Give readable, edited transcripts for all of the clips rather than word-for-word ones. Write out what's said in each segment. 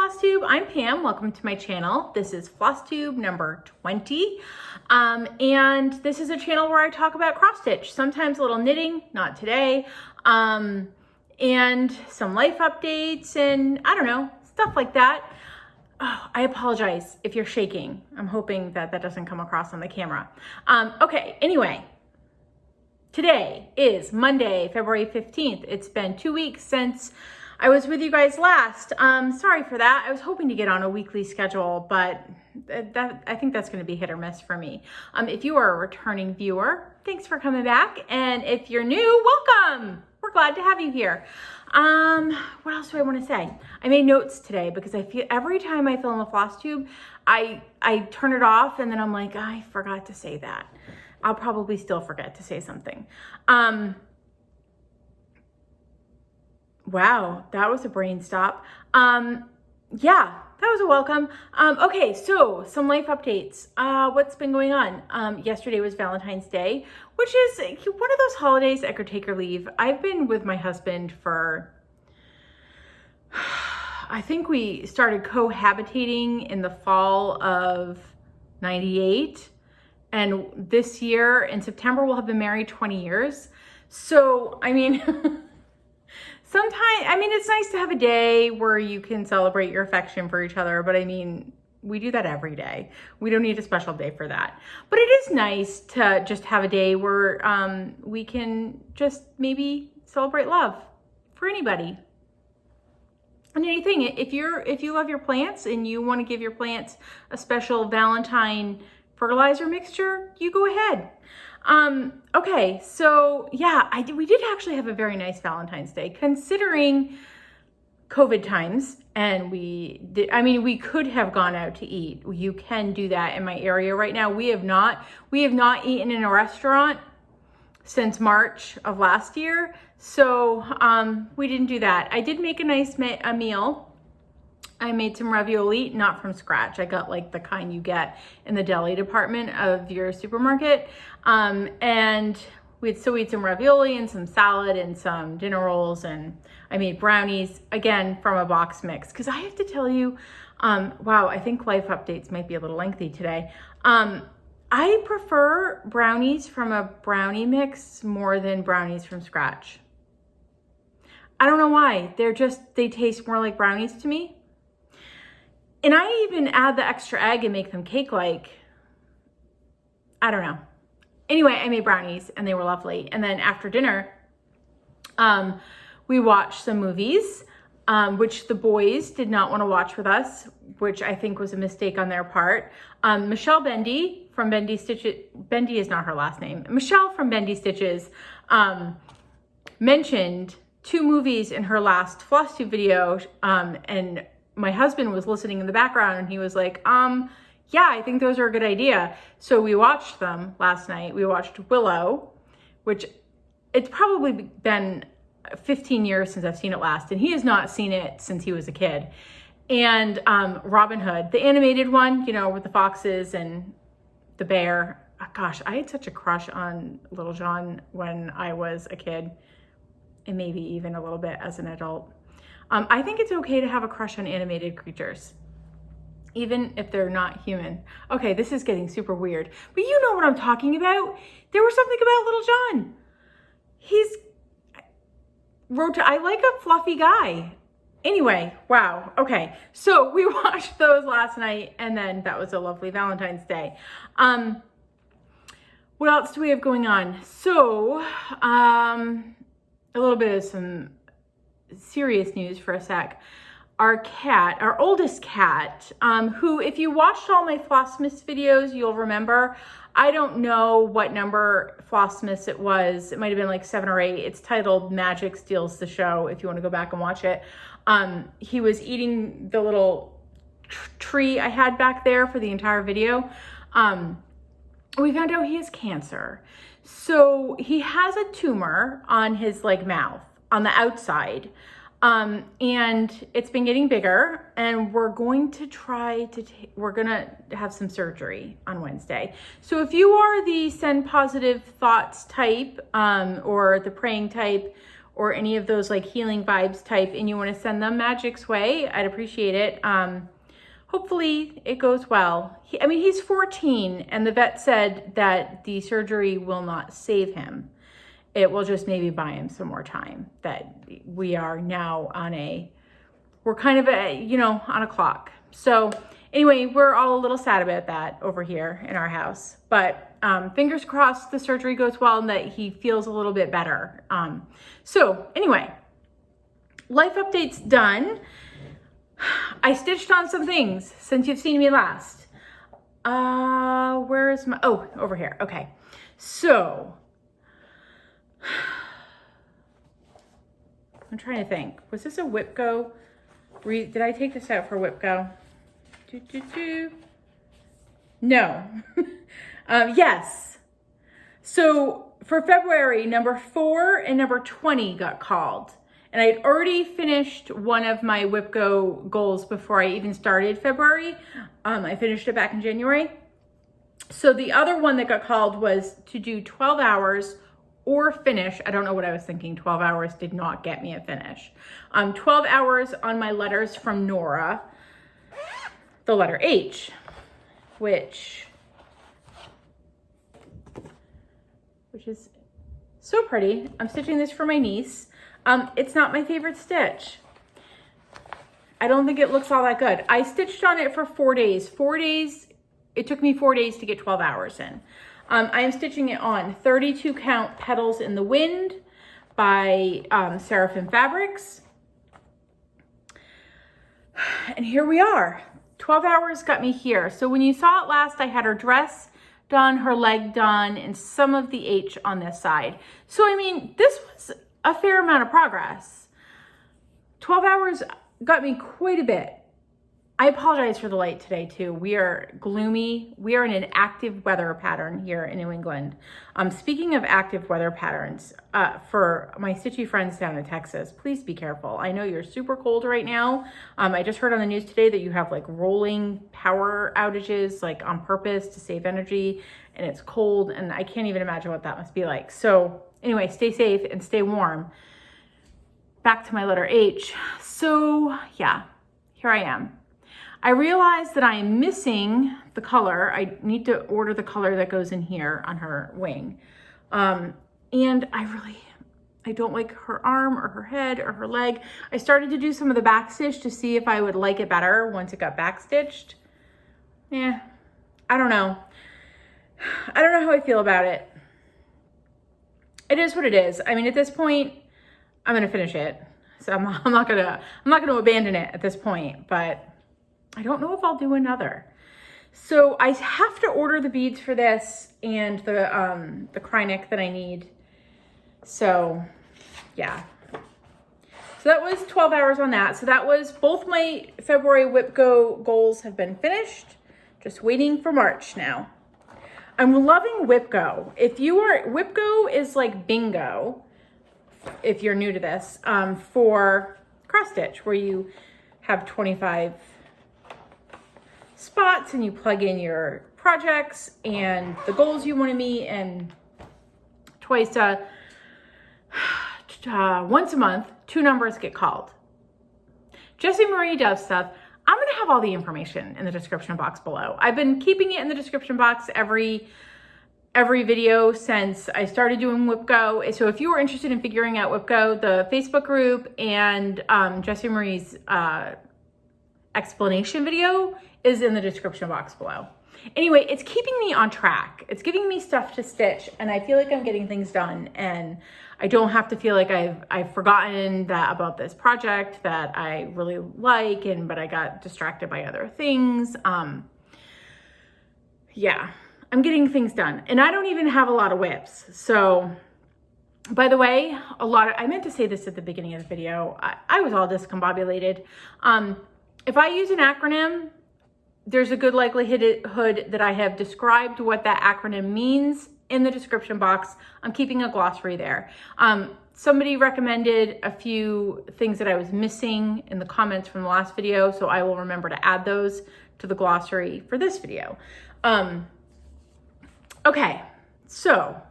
Flosstube. I'm Pam. Welcome to my channel. This is Flosstube number 20. And this is a channel where I talk about cross stitch, sometimes a little knitting, not today, and some life updates and I don't know, stuff like that. Oh, I apologize if you're shaking. I'm hoping that that doesn't come across on the camera. Okay, anyway, today is Monday, February 15th. It's been 2 weeks since I was with you guys last. Sorry for that. I was hoping to get on a weekly schedule, but I think that's going to be hit or miss for me. If you are a returning viewer, thanks for coming back. And if you're new, welcome. We're glad to have you here. What else do I want to say? I made notes today because I feel every time I film a Flosstube, I turn it off and then I'm like, I forgot to say that. I'll probably still forget to say something. Wow, that was a brain stop. Yeah, that was a welcome. Okay, so some life updates. What's been going on? Yesterday was Valentine's Day, which is one of those holidays I could take or leave. I've been with my husband for, I think we started cohabitating in the fall of '98. And this year in September, we'll have been married 20 years. So, I mean, sometimes, I mean, it's nice to have a day where you can celebrate your affection for each other, but I mean, we do that every day. We don't need a special day for that. But it is nice to just have a day where we can just maybe celebrate love for anybody. And anything, if you love your plants and you want to give your plants a special Valentine fertilizer mixture, you go ahead. Okay, so yeah, we did actually have a very nice Valentine's Day considering COVID times, and we could have gone out to eat. You can do that in my area right now. We have not eaten in a restaurant since March of last year, so we didn't do that. I did make a nice meal. I made some ravioli, not from scratch. I got like the kind you get in the deli department of your supermarket. And we had some ravioli and some salad and some dinner rolls, and I made brownies, again, from a box mix. Because I have to tell you, wow, I think life updates might be a little lengthy today. I prefer brownies from a brownie mix more than brownies from scratch. I don't know why. They taste more like brownies to me. And I even add the extra egg and make them cake-like. I don't know. Anyway, I made brownies and they were lovely. And then after dinner, we watched some movies, which the boys did not want to watch with us, which I think was a mistake on their part. Michelle Bendy from Bendy Stitches, Bendy is not her last name. Michelle from Bendy Stitches mentioned 2 movies in her last Flosstube video, and my husband was listening in the background and he was like, yeah, I think those are a good idea. So we watched them last night. We watched Willow, which it's probably been 15 years since I've seen it last, and he has not seen it since he was a kid. And Robin Hood, the animated one, you know, with the foxes and the bear. Oh, gosh, I had such a crush on Little John when I was a kid, and maybe even a little bit as an adult. I think it's okay to have a crush on animated creatures, even if they're not human. Okay, this is getting super weird, but you know what I'm talking about. There was something about Little John. I like a fluffy guy. Anyway, wow. Okay, so we watched those last night, and then that was a lovely Valentine's Day. What else do we have going on? So, a little bit of some serious news for a sec. Our oldest cat, who, if you watched all my Flossmas videos, you'll remember. I don't know what number Flossmas it was. It might have been like 7 or 8. It's titled Magic Steals the Show, if you want to go back and watch it. He was eating the little tree I had back there for the entire video. We found out he has cancer. So he has a tumor on his mouth, on the outside, and it's been getting bigger, and we're going to have some surgery on Wednesday. So if you are the send positive thoughts type, or the praying type, or any of those like healing vibes type, and you want to send them Magic's way, I'd appreciate it. Hopefully it goes well. I mean, he's 14, and the vet said that the surgery will not save him. It will just maybe buy him some more time, that we are now we're kind of on a clock. So anyway, we're all a little sad about that over here in our house, but fingers crossed the surgery goes well and that he feels a little bit better. So anyway, life update's done. I stitched on some things since you've seen me last. Where's my, oh, over here. Okay. So I'm trying to think, was this a WIPGO? Did I take this out for WIPGO? No. Yes. So for February, number 4 and number 20 got called. And I had already finished one of my WIPGO goals before I even started February. I finished it back in January. So the other one that got called was to do 12 hours or finish. I don't know what I was thinking. 12 hours did not get me a finish. 12 hours on my letters from Nora, the letter H, which is so pretty. I'm stitching this for my niece. It's not my favorite stitch. I don't think it looks all that good. I stitched on it for 4 days. 4 days, it took me 4 days to get 12 hours in. I am stitching it on 32 count Petals in the Wind by Seraphim Fabrics. And here we are. 12 hours got me here. So when you saw it last, I had her dress done, her leg done, and some of the H on this side. So, I mean, this was a fair amount of progress. 12 hours got me quite a bit. I apologize for the light today too. We are gloomy. We are in an active weather pattern here in New England. Speaking of active weather patterns, for my stitchy friends down in Texas, please be careful. I know you're super cold right now. I just heard on the news today that you have like rolling power outages, like on purpose to save energy, and it's cold, and I can't even imagine what that must be like. So anyway, stay safe and stay warm. Back to my letter H. So yeah, here I am. I realized that I am missing the color. I need to order the color that goes in here on her wing. And I don't like her arm or her head or her leg. I started to do some of the back stitch to see if I would like it better once it got back stitched. Yeah, I don't know. I don't know how I feel about it. It is what it is. I mean, at this point, I'm gonna finish it. So I'm not gonna abandon it at this point, but I don't know if I'll do another. So I have to order the beads for this and the Krynic that I need. So yeah. So that was 12 hours on that. So that was both my February WIPGO goals have been finished. Just waiting for March now. I'm loving WIPGO. WIPGO is like bingo, if you're new to this, for cross stitch, where you have 25 spots and you plug in your projects and the goals you want to meet, and once a month, 2 numbers get called. Jessie Marie does stuff. I'm going to have all the information in the description box below. I've been keeping it in the description box every video since I started doing WIPGO. So if you are interested in figuring out WIPGO, the Facebook group and Jessie Marie's explanation video is in the description box below. Anyway, it's keeping me on track. It's giving me stuff to stitch, and I feel like I'm getting things done, and I don't have to feel like I've forgotten about this project that I really like, but I got distracted by other things. Yeah, I'm getting things done, and I don't even have a lot of WIPs. So, by the way, I meant to say this at the beginning of the video. I was all discombobulated. If I use an acronym, there's a good likelihood that I have described what that acronym means in the description box. I'm keeping a glossary there. Somebody recommended a few things that I was missing in the comments from the last video, so I will remember to add those to the glossary for this video. Okay, so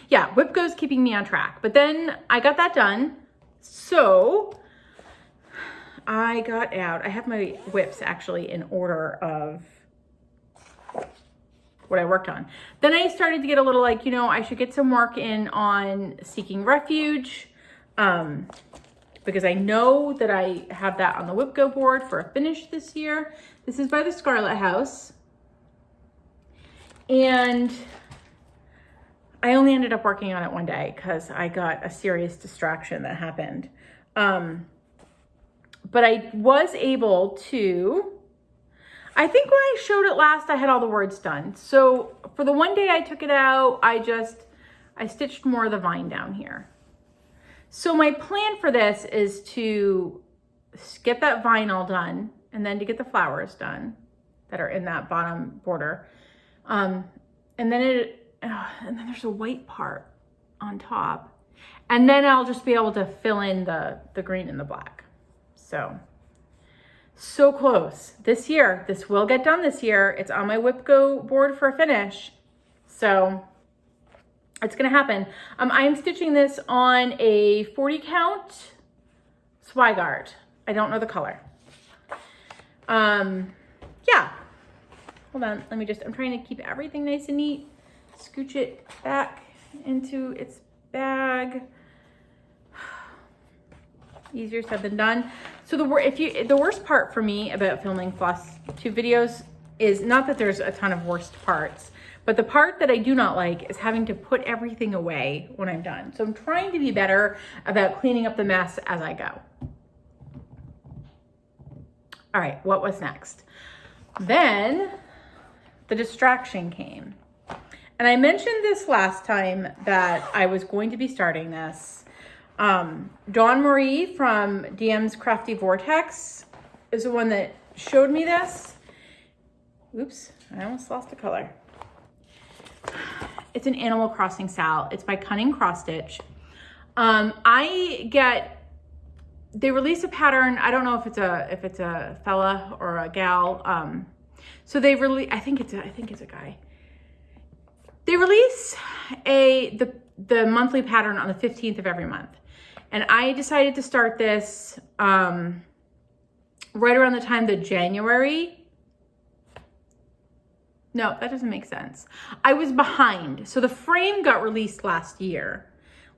yeah, WIPGO's keeping me on track. But then I got that done. So I got out, I have my WIPs actually in order of what I worked on. Then I started to get a little like, you know, I should get some work in on Seeking Refuge, because I know that I have that on the WIPGO board for a finish this year. This is by the Scarlet House. And I only ended up working on it one day because I got a serious distraction that happened. But I was able to, I think when I showed it last, I had all the words done. So for the one day I took it out, I stitched more of the vine down here. So my plan for this is to get that vine all done and then to get the flowers done that are in that bottom border. And then there's a white part on top. And then I'll just be able to fill in the green and the black. So close. This year, this will get done this year. It's on my WIPGO board for a finish. So it's gonna happen. I am stitching this on a 40 count Swigart. I don't know the color. Yeah. Hold on, let me just, I'm trying to keep everything nice and neat. Scooch it back into its bag. Easier said than done. So the worst part for me about filming Flosstube videos is not that there's a ton of worst parts, but the part that I do not like is having to put everything away when I'm done. So I'm trying to be better about cleaning up the mess as I go. All right, what was next? Then the distraction came. And I mentioned this last time that I was going to be starting this. Dawn Marie from DM's Crafty Vortex is the one that showed me this. Oops, I almost lost a color. It's an Animal Crossing SAL. It's by Cunning Cross Stitch. They release a pattern. I don't know if it's a fella or a gal. So they I think it's a guy. They release the monthly pattern on the 15th of every month. And I decided to start this right around the time that January. No, that doesn't make sense. I was behind. So the frame got released last year,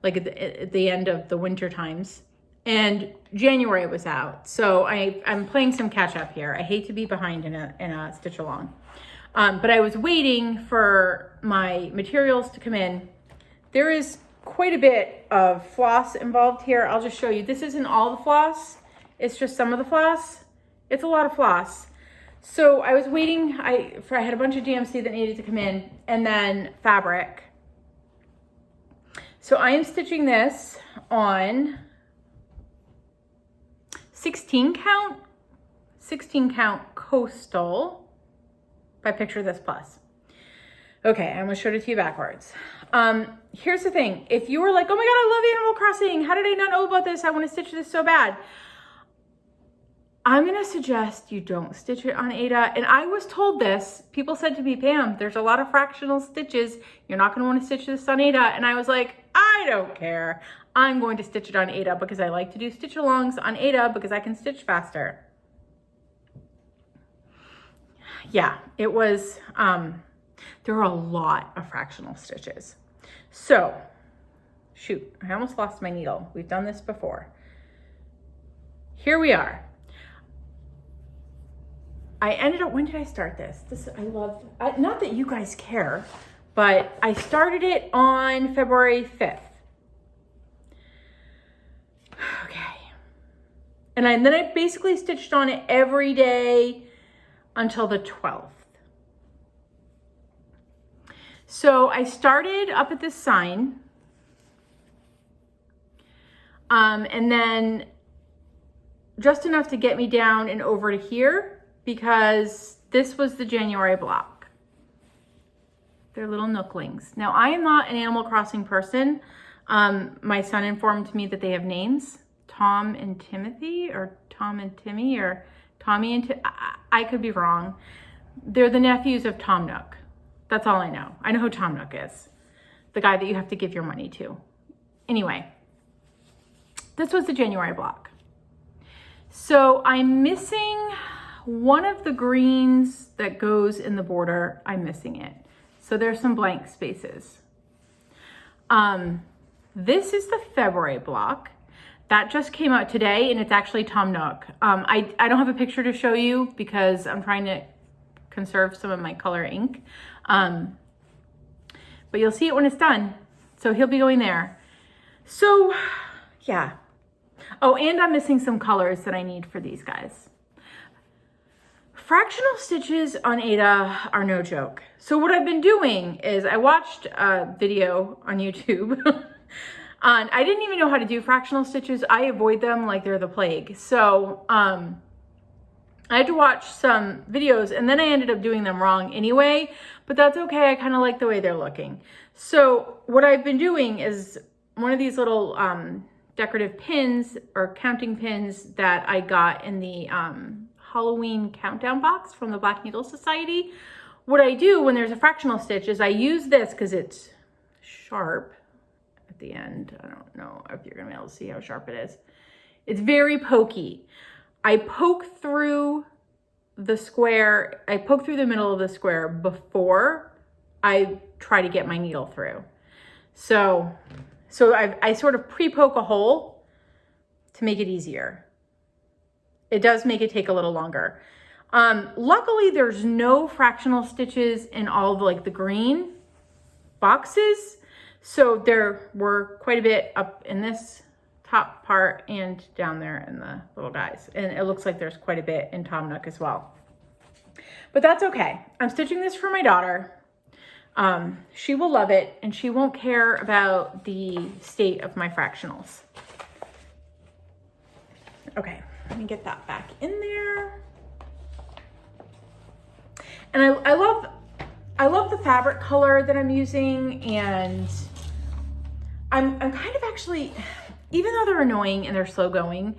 like at the end of the winter times. And January was out. So I'm playing some catch up here. I hate to be behind in a stitch along. But I was waiting for my materials to come in. There is quite a bit of floss involved here. I'll just show you. This isn't all the floss. It's just some of the floss. It's a lot of floss. So I was waiting. I had a bunch of DMC that needed to come in, and then fabric. So I am stitching this on 16 count coastal by Picture This Plus. Okay, I'm gonna show it to you backwards. Here's the thing. If you were like, oh my God, I love Animal Crossing. How did I not know about this? I wanna stitch this so bad. I'm gonna suggest you don't stitch it on Aida. And I was told this, people said to me, Pam, there's a lot of fractional stitches. You're not gonna wanna stitch this on Aida. And I was like, I don't care. I'm going to stitch it on Aida because I like to do stitch alongs on Aida because I can stitch faster. Yeah, it was, there were a lot of fractional stitches. So, shoot, I almost lost my needle. We've done this before. Here we are. I ended up, when did I start this? Not that you guys care, but I started it on February 5th. Okay. And then I basically stitched on it every day until the 12th. So I started up at this sign, and then just enough to get me down and over to here because this was the January block. They're little nooklings. Now I am not an Animal Crossing person. My son informed me that they have names, Tom and Timothy, or Tom and Timmy, or Tommy and I could be wrong. They're the nephews of Tom Nook. That's all I know. I know who Tom Nook is. the guy that you have to give your money to. Anyway, this was the January block. So I'm missing one of the greens that goes in the border. I'm missing it. So there's some blank spaces. This is the February block. That just came out today, and it's actually Tom Nook. I don't have a picture to show you because I'm trying to conserve some of my color ink. But you'll see it when it's done. So he'll be going there. So yeah. Oh, and I'm missing some colors that I need for these guys. Fractional stitches on Ada are no joke. So what I've been doing is I watched a video on YouTube. I didn't even know how to do fractional stitches. I avoid them like they're the plague. So I had to watch some videos, and then I ended up doing them wrong anyway, but that's okay. I kind of like the way they're looking. So what I've been doing is one of these little decorative pins or counting pins that I got in the Halloween countdown box from the Black Needle Society. What I do when there's a fractional stitch is I use this because it's sharp at the end. I don't know if you're gonna be able to see how sharp it is. It's very pokey. I poke through the square, I poke through the middle of the square before I try to get my needle through. So I sort of pre-poke a hole to make it easier. It does make it take a little longer. Luckily, there's no fractional stitches in all of the green boxes. So there were quite a bit up in this top part and down there in the little guys. And it looks like there's quite a bit in Tom Nook as well. But that's okay. I'm stitching this for my daughter. She will love it, and she won't care about the state of my fractionals. Okay, let me get that back in there. And I love the fabric color that I'm using, and I'm kind of actually, even though they're annoying and they're slow going,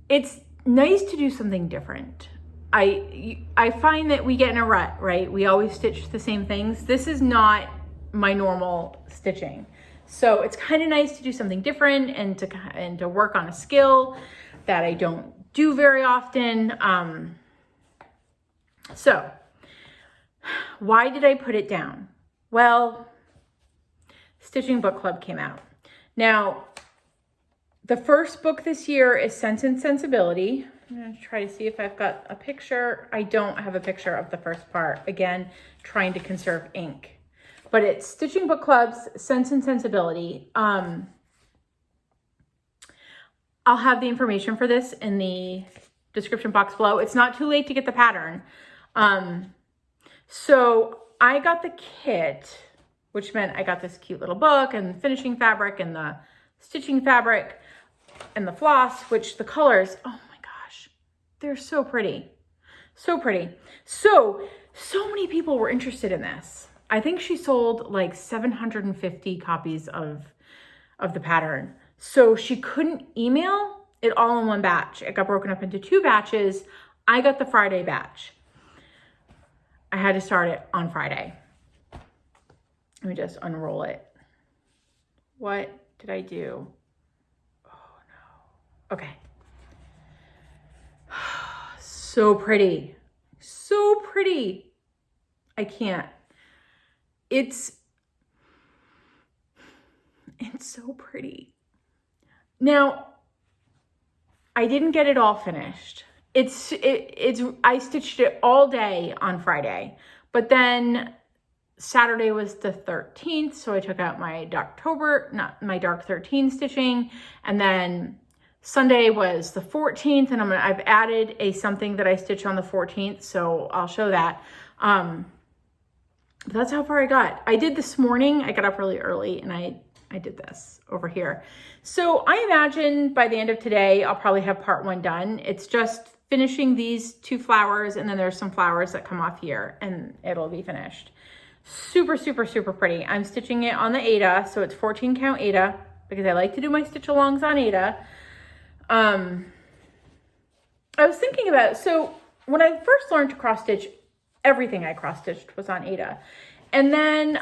it's nice to do something different. I find that we get in a rut, right? We always stitch the same things. This is not my normal stitching. So it's kind of nice to do something different and to work on a skill that I don't do very often. So why did I put it down? Well, Stitching Book Club came out. Now, the first book this year is Sense and Sensibility. I'm going to try to see if I've got a picture. I don't have a picture of the first part. Again, trying to conserve ink. But it's Stitching Book Club's Sense and Sensibility. I'll have the information for this in the description box below. It's not too late to get the pattern. So I got the kit, which meant I got this cute little book and the finishing fabric and the stitching fabric and the floss, which the colors, oh my gosh, they're so pretty. So pretty. So many people were interested in this. I think she sold like 750 copies of the pattern. So she couldn't email it all in one batch. It got broken up into 2 batches. I got the Friday batch. I had to start it on Friday. Let me just unroll it. What did I do? Oh no. Okay. So pretty. So pretty. I can't. It's so pretty. Now, I didn't get it all finished. I stitched it all day on Friday, but then Saturday was the 13th, so I took out my dark 13 stitching, and then Sunday was the 14th, and I've added something that I stitched on the 14th, so I'll show that. But that's how far I got. I did this morning. I got up really early, and I did this over here. So I imagine by the end of today, I'll probably have part 1 done. It's just finishing these 2 flowers, and then there's some flowers that come off here, and it'll be finished. Super, super, super pretty. I'm stitching it on the Ada, so it's 14 count Ada, because I like to do my stitch alongs on Ada. I was thinking about, so when I first learned to cross stitch, everything I cross stitched was on Ada. And then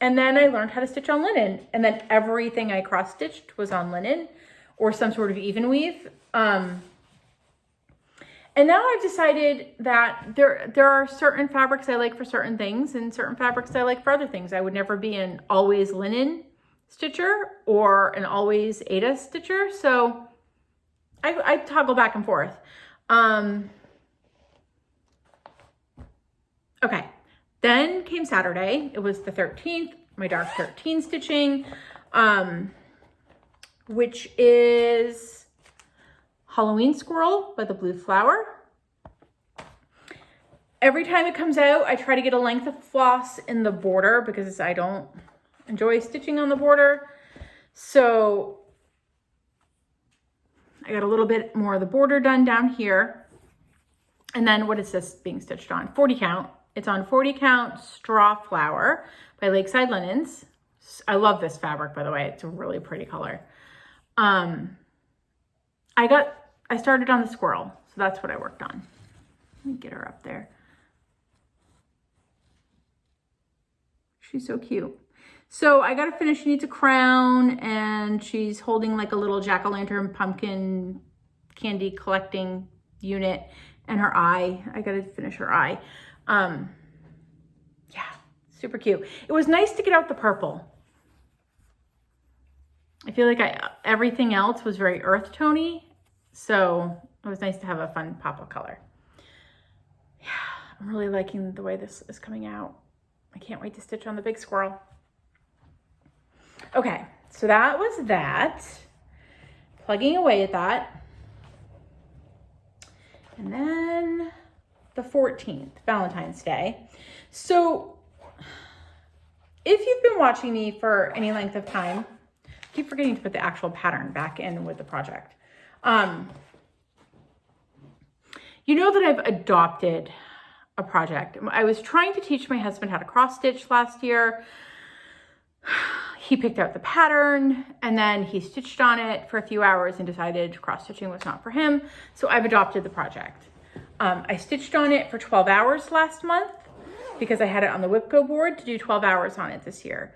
And then I learned how to stitch on linen. And then everything I cross-stitched was on linen or some sort of even weave. And now I've decided that there are certain fabrics I like for certain things and certain fabrics I like for other things. I would never be an always linen stitcher or an always Aida stitcher. So I toggle back and forth. Okay, then came Saturday. It was the 13th, my dark 13 stitching, which is Halloween Squirrel by the Blue Flower. Every time it comes out, I try to get a length of floss in the border because I don't enjoy stitching on the border. So I got a little bit more of the border done down here. And then what is this being stitched on? 40 count. It's on 40 count Straw Flower by Lakeside Linens. I love this fabric, by the way. It's a really pretty color. I started on the squirrel, so that's what I worked on. Let me get her up there. She's so cute. So I got to finish, she needs a crown, and she's holding like a little jack-o'-lantern pumpkin candy collecting unit, and her eye. I got to finish her eye. Yeah, super cute. It was nice to get out the purple. I feel like everything else was very earth tony, so it was nice to have a fun pop of color. Yeah, I'm really liking the way this is coming out. I can't wait to stitch on the big squirrel. Okay, so that was that. Plugging away at that. And then the 14th, Valentine's Day. So if you've been watching me for any length of time, I keep forgetting to put the actual pattern back in with the project. You know that I've adopted a project. I was trying to teach my husband how to cross stitch last year. He picked out the pattern and then he stitched on it for a few hours and decided cross stitching was not for him. So I've adopted the project. I stitched on it for 12 hours last month because I had it on the WIPGO board to do 12 hours on it this year.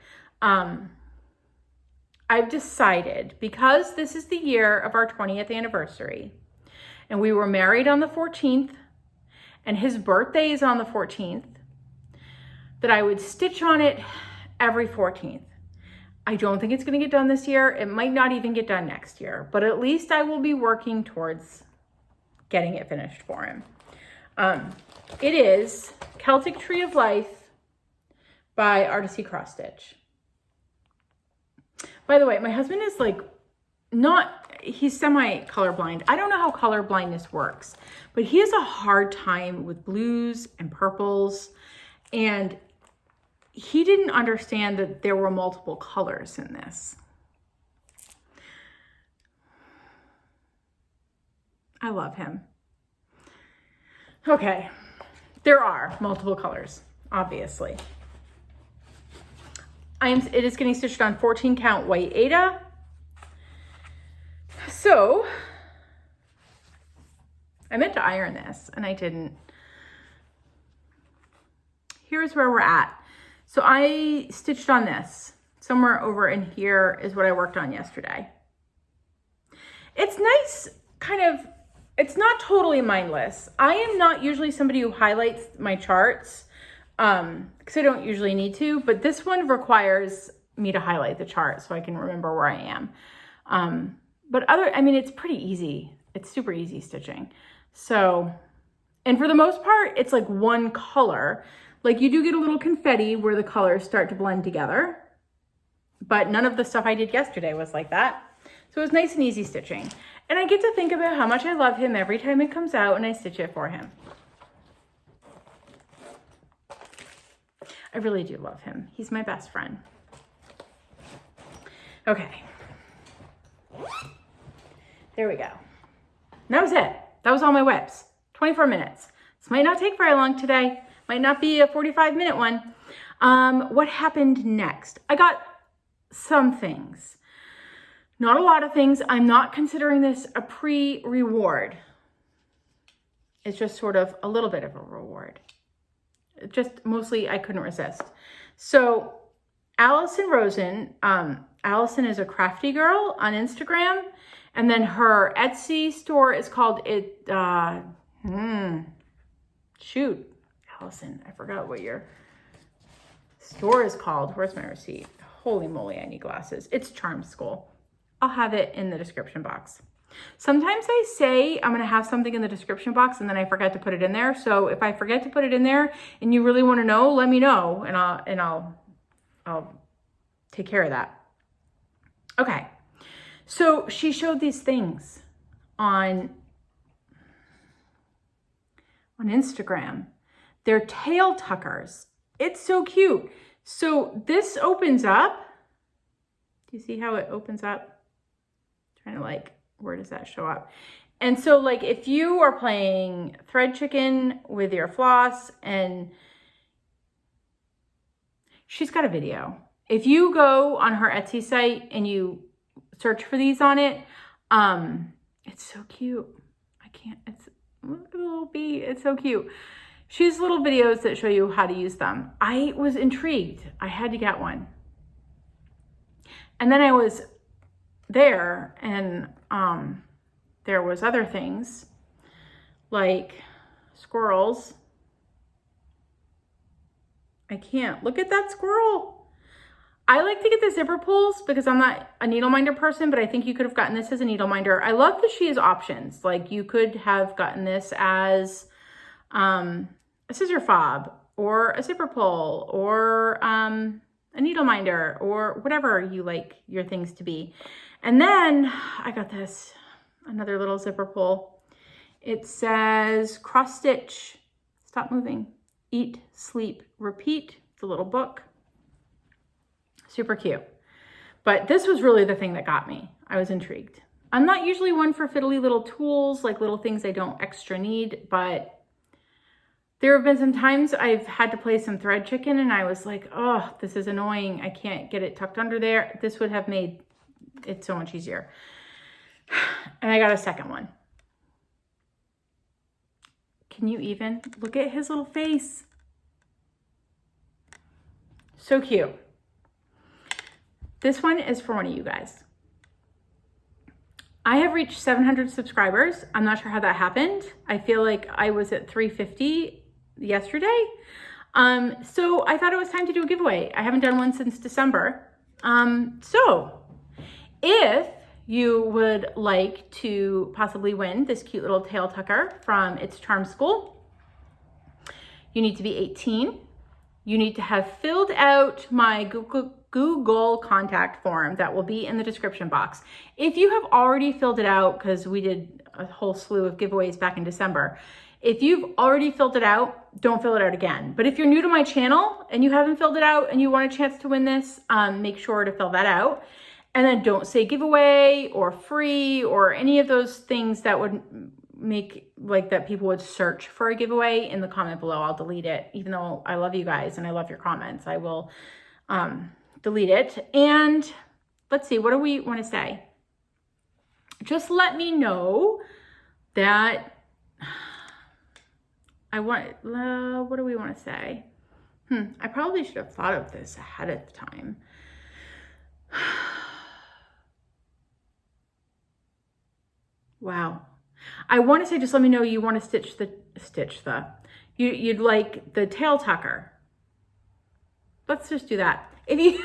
I've decided, because this is the year of our 20th anniversary and we were married on the 14th and his birthday is on the 14th, that I would stitch on it every 14th. I don't think it's going to get done this year. It might not even get done next year, but at least I will be working towards getting it finished for him. It is Celtic Tree of Life by Artisy Cross Stitch. By the way, my husband is like he's semi colorblind. I don't know how color blindness works, but he has a hard time with blues and purples, and he didn't understand that there were multiple colors in this. I love him. Okay, there are multiple colors, obviously. It is getting stitched on 14 count white Aida. So I meant to iron this and I didn't. Here's where we're at. So I stitched on this. Somewhere over in here is what I worked on yesterday. It's nice, it's not totally mindless. I am not usually somebody who highlights my charts because I don't usually need to, but this one requires me to highlight the chart so I can remember where I am. It's pretty easy. It's super easy stitching. So, and for the most part, it's like one color. Like you do get a little confetti where the colors start to blend together, but none of the stuff I did yesterday was like that. So it was nice and easy stitching. And I get to think about how much I love him every time it comes out and I stitch it for him. I really do love him. He's my best friend. Okay. There we go. And that was it. That was all my whips. 24 minutes. This might not take very long today. Might not be a 45-minute one. What happened next? I got some things. Not a lot of things. I'm not considering this a pre-reward. It's just sort of a little bit of a reward. Just mostly I couldn't resist. So Allison Rosen. Allison is a crafty girl on Instagram. And then her Etsy store is called shoot, Allison, I forgot what your store is called. Where's my receipt? Holy moly, I need glasses. It's Charm School. I'll have it in the description box. Sometimes I say I'm going to have something in the description box and then I forget to put it in there. So if I forget to put it in there and you really want to know, let me know and I'll take care of that. Okay. So she showed these things on Instagram. They're tail tuckers. It's so cute. So this opens up. Do you see how it opens up? I'm trying to like, where does that show up? And so like if you are playing thread chicken with your floss, and she's got a video. If you go on her Etsy site and you search for these on it, it's so cute. I can't, it's, look at the little bee. It's so cute. She has little videos that show you how to use them. I was intrigued. I had to get one. And then I was there and there was other things like squirrels. I can't look at that squirrel. I like to get the zipper pulls because I'm not a needle minder person, but I think you could have gotten this as a needle minder. I love that she has options. Like you could have gotten this as a scissor fob or a zipper pull or a needle minder or whatever you like your things to be. And then I got this, another little zipper pull. It says cross stitch, stop moving, eat, sleep, repeat. It's a little book. Super cute. But this was really the thing that got me. I was intrigued. I'm not usually one for fiddly little tools, like little things I don't extra need, but there have been some times I've had to play some thread chicken and I was like, oh, this is annoying. I can't get it tucked under there. This would have made it so much easier. And I got a second one. Can you even look at his little face? So cute. This one is for one of you guys. I have reached 700 subscribers. I'm not sure how that happened. I feel like I was at 350 yesterday. So I thought it was time to do a giveaway. I haven't done one since December. So if you would like to possibly win this cute little tail tucker from It's Charm School, you need to be 18. You need to have filled out my Google contact form that will be in the description box. If you have already filled it out, because we did a whole slew of giveaways back in December, if you've already filled it out, don't fill it out again. But if you're new to my channel and you haven't filled it out and you want a chance to win this, make sure to fill that out. And then don't say giveaway or free or any of those things that would make like that people would search for a giveaway in the comment below. I'll delete it. Even though I love you guys and I love your comments, I will delete it. And let's see, what do we want to say? Just let me know that I want, what do we want to say? I probably should have thought of this ahead of time. Wow. I want to say, just let me know you want to you'd like the tail tucker. Let's just do that. If you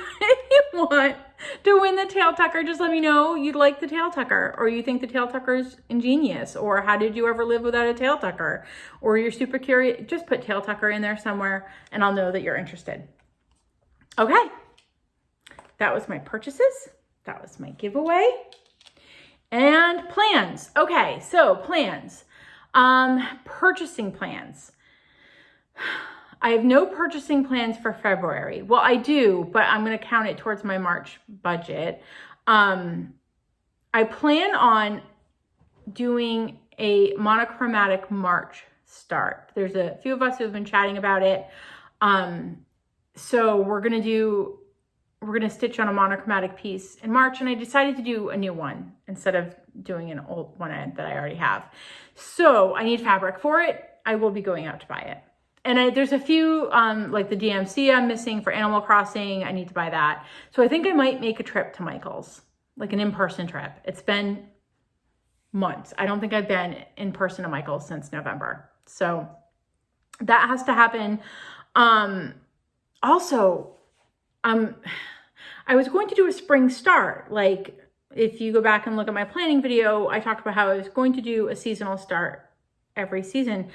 want to win the tail tucker, just let me know you'd like the tail tucker, or you think the tail tucker is ingenious, or how did you ever live without a tail tucker, or you're super curious. Just put tail tucker in there somewhere and I'll know that you're interested. Okay. That was my purchases. That was my giveaway. And plans. Okay, so plans. Purchasing plans. I have no purchasing plans for February. Well, I do, but I'm going to count it towards my March budget. I plan on doing a monochromatic March start. There's a few of us who have been chatting about it. So we're going to stitch on a monochromatic piece in March, and I decided to do a new one instead of doing an old one that I already have. So I need fabric for it. I will be going out to buy it. And there's a few, like the DMC I'm missing for Animal Crossing. I need to buy that. So I think I might make a trip to Michael's, like an in-person trip. It's been months. I don't think I've been in person to Michael's since November. So that has to happen. Also, I was going to do a spring start. Like if you go back and look at my planning video, I talked about how I was going to do a seasonal start every season.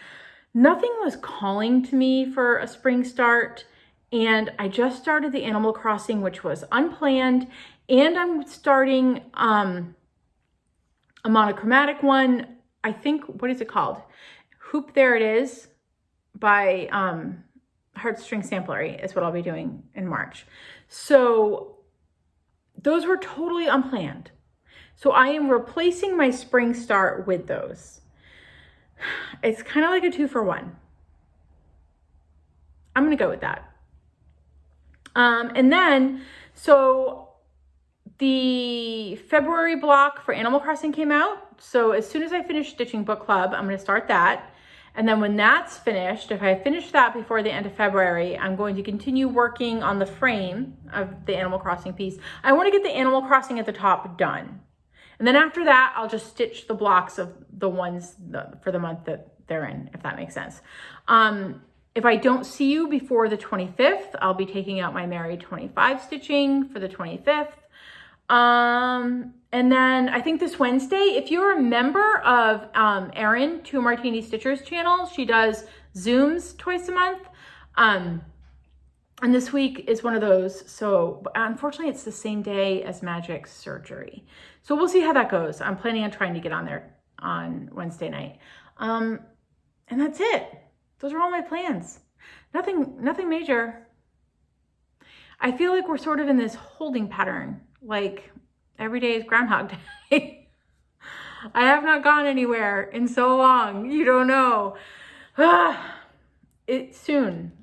Nothing was calling to me for a spring start. And I just started the Animal Crossing, which was unplanned. And I'm starting a monochromatic one. I think, what is it called? Hoop There It Is by Heartstring Samplery is what I'll be doing in March. So those were totally unplanned. So I am replacing my spring start with those. It's kind of like a 2-for-1. I'm going to go with that. And then, so the February block for Animal Crossing came out. So as soon as I finish Stitching Book Club, I'm going to start that. And then when that's finished, if I finish that before the end of February, I'm going to continue working on the frame of the Animal Crossing piece. I want to get the Animal Crossing at the top done. And then after that, I'll just stitch the blocks of the ones for the month that they're in, if that makes sense. If I don't see you before the 25th, I'll be taking out my Merry 25 stitching for the 25th. And then I think this Wednesday, if you're a member of Erin, Two Martini Stitchers channel, she does Zooms twice a month. And this week is one of those. So unfortunately, it's the same day as Magic's surgery. So we'll see how that goes. I'm planning on trying to get on there on Wednesday night. And that's it. Those are all my plans. Nothing major. I feel like we're sort of in this holding pattern. Like every day is Groundhog Day. I have not gone anywhere in so long. You don't know. Soon.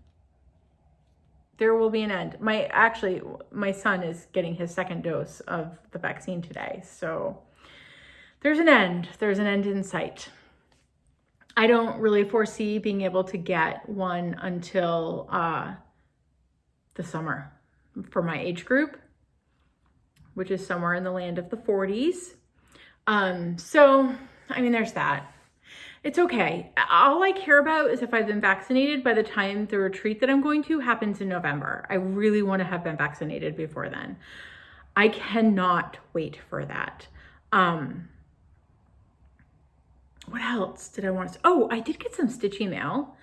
There will be an end. My son is getting his second dose of the vaccine today. So there's an end. There's an end in sight. I don't really foresee being able to get one until the summer for my age group, which is somewhere in the land of the 40s. So, I mean, there's that. It's okay. All I care about is if I've been vaccinated by the time the retreat that I'm going to happens in November. I really want to have been vaccinated before then. I cannot wait for that. What else did I want to say? Oh, I did get some Stitchy mail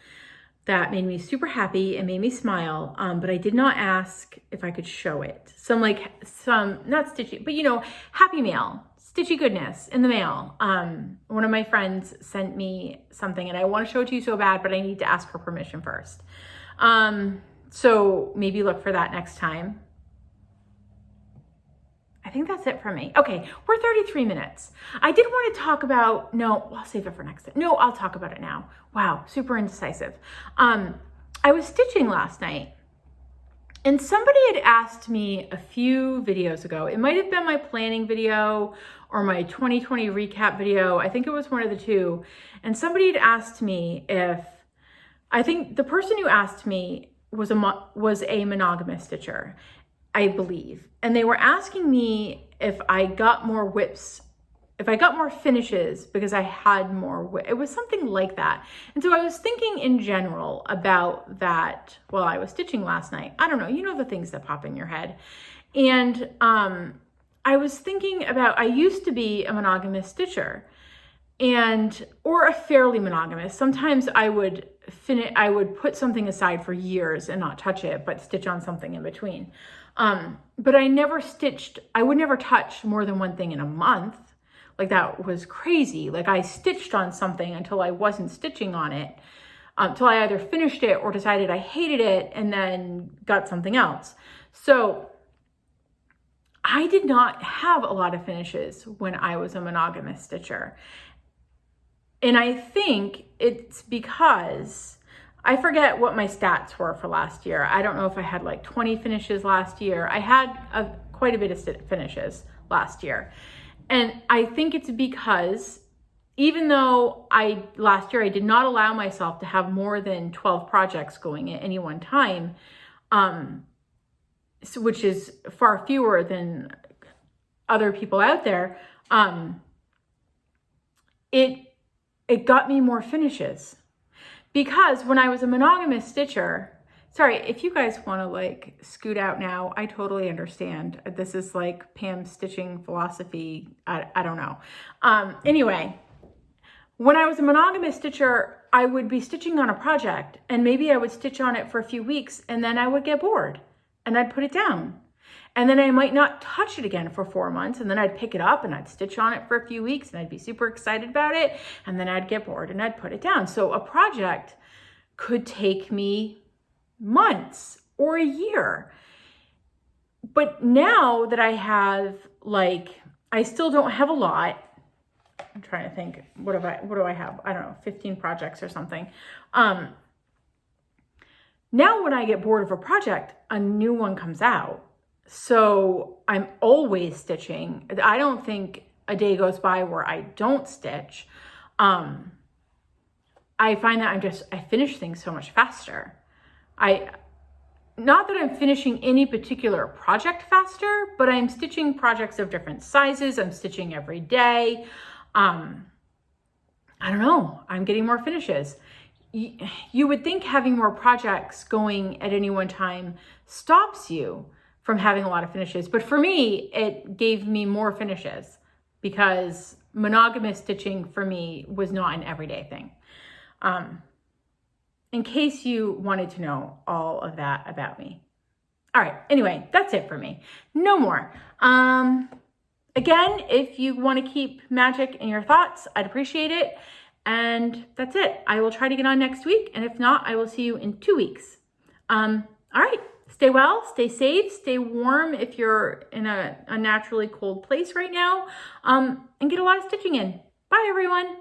that made me super happy and made me smile. But I did not ask if I could show it. Some not Stitchy, but happy mail. Stitchy goodness in the mail. One of my friends sent me something and I want to show it to you so bad, but I need to ask her permission first. So maybe look for that next time. I think that's it for me. Okay, we're 33 minutes. I did want to talk about, I'll save it for next time. No, I'll talk about it now. Wow, super indecisive. I was stitching last night. And somebody had asked me a few videos ago, it might have been my planning video or my 2020 recap video. I think it was one of the two. And somebody had asked me I think the person who asked me was a monogamous stitcher, I believe. And they were asking me if I got more whips, if I got more finishes because I had more, it was something like that. And so I was thinking in general about that while I was stitching last night. I don't know, the things that pop in your head. And I was thinking about, I used to be a monogamous stitcher or a fairly monogamous. Sometimes I would put something aside for years and not touch it, but stitch on something in between. But I would never touch more than one thing in a month. Like that was crazy. Like I stitched on something until I wasn't stitching on it, until I either finished it or decided I hated it and then got something else. So I did not have a lot of finishes when I was a monogamous stitcher. And I think it's because I forget what my stats were for last year. I don't know if I had like 20 finishes last year. I had quite a bit of finishes last year. And I think it's because even though last year I did not allow myself to have more than 12 projects going at any one time, which is far fewer than other people out there, it got me more finishes. Because when I was a monogamous stitcher, sorry, if you guys want to like scoot out now, I totally understand. This is like Pam's stitching philosophy. I don't know. Anyway, when I was a monogamous stitcher, I would be stitching on a project and maybe I would stitch on it for a few weeks and then I would get bored and I'd put it down. And then I might not touch it again for 4 months. And then I'd pick it up and I'd stitch on it for a few weeks and I'd be super excited about it. And then I'd get bored and I'd put it down. So a project could take me months or a year. But now that I have I still don't have a lot. I'm trying to think, what do I have? I don't know, 15 projects or something. Now when I get bored of a project, a new one comes out. So I'm always stitching. I don't think a day goes by where I don't stitch. I find that I finish things so much faster. Not that I'm finishing any particular project faster, but I'm stitching projects of different sizes. I'm stitching every day. I don't know. I'm getting more finishes. You would think having more projects going at any one time stops you from having a lot of finishes. But for me, it gave me more finishes because monogamous stitching for me was not an everyday thing. In case you wanted to know all of that about me. All right, anyway, that's it for me. No more. Again, if you want to keep magic in your thoughts, I'd appreciate it. And that's it. I will try to get on next week. And if not, I will see you in 2 weeks. All right. Stay well, stay safe, stay warm if you're in a naturally cold place right now, and get a lot of stitching in. Bye, everyone.